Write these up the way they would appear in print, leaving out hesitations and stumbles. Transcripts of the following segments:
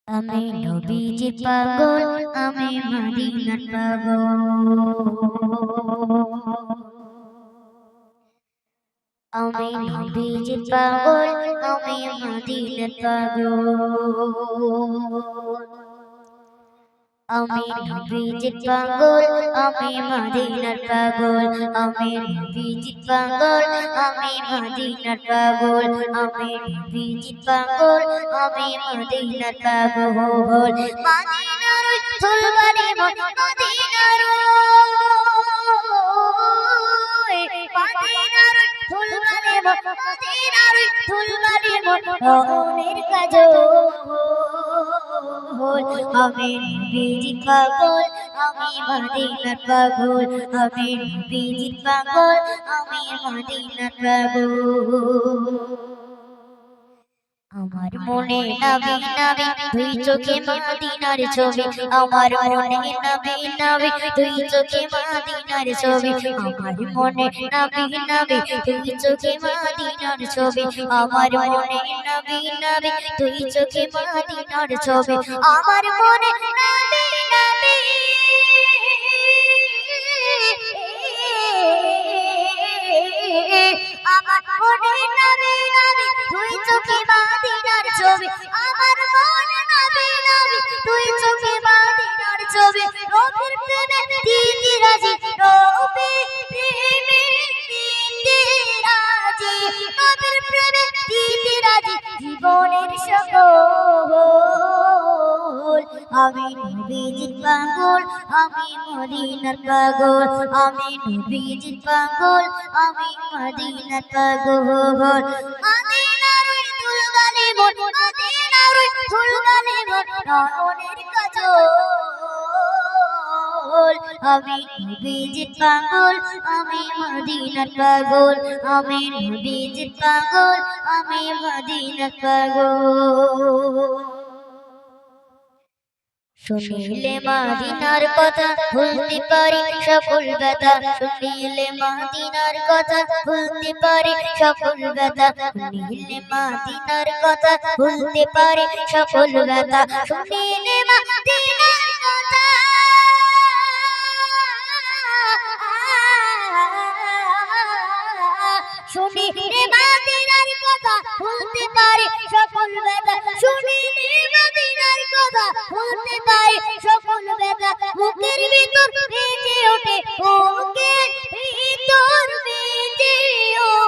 আমি নবীজি পাগল, আমি মদিনার পাগল। আমি নবীজি পাগল, আমি মদিনার পাগল। আমি নবীজি পাগল, আমি মদিনার পাগল। আমি নবীজি পাগল, আমি মদিনার পাগল। আমি নবীজি পাগল, আমি মদিনার পাগল। মদিনার ফুলবাড়ি মন মদিনার, মদিনার ফুলবাড়ি মন মদিনার ফুলবাড়ি মন রনের কাজল। আমি নবীজি পাগল, আমি মদিনার পাগল। আমি নবীজি পাগল, আমি মদিনার পাগল। আমার মনে নবী নবী দুই চোখে মদিনার ছবি। আমার মনে নবী নবী দুই চোখে মদিনার ছবি। আমার মনে নবী নবী দুই চোখে মদিনার ছবি। আমার মনে নবী নবী দুই চোখে মদিনার ছবি। আমার মনে নবী নবী আমার মনে নবী নবী দুই চোখে মদিনার ছবি। আমার মনে নবী নবী দুই চোখে মদিনার ছবি। নবীর প্রেমে দিতে রাজি, নবীর প্রেমে দিতে রাজি, নবীর প্রেমে দিতে রাজি জীবনের সকল। আমি নবীজির পাগল, আমি মদিনার পাগল। আমি নবীজির পাগল, আমি মদিনার পাগল। মদিনার ফুলবাড়ি মন মদিনার ফুলবাড়ি মন রনের কাজল। আমি নবীজির পাগল, আমি মদিনার পাগল। আমি নবীজির পাগল, আমি মদিনার পাগল। শুনিলে মদিনার কথা ভুলতে পারি সকল ব্যথা। শুনিলে মদিনার কথা ভুলতে পারি সকল ব্যথা। শুনিলে মদিনার কথা ভুলতে পারি সকল ব্যথা। শুনিলে মদিনার কথা, শুনিলে মদিনার কথা ভুলতে পারি সকল ব্যথা। শুনিলে মদিনার কথা ভুলতে পারি সকল ব্যথা। বুকের ভিতর বেজে ওঠে, বুকের ভিতর বেজে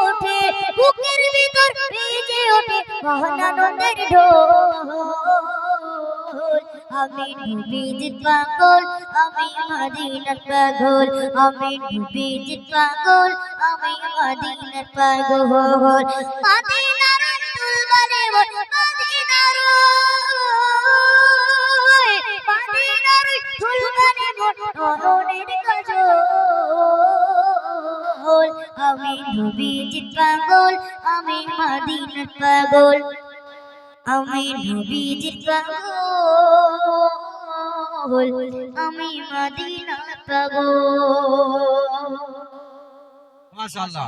ওঠে, বুকের ভিতর বেজে ওঠে মহানন্দের ঢোল। আমি নবীজির পাগল, আমি মদিনার পাগল। আমি নবীজির পাগল, আমি মদিনার পাগল। মদিনার ফুলবাড়ি মন মদিনার, মদিনার ফুলবাড়ি মন রনের কাজল। আমি নবীজির পাগল, আমি মদিনার পাগল। আমি নবীজির পাগল, আমি মদিনার পাগল। মাশাআল্লাহ।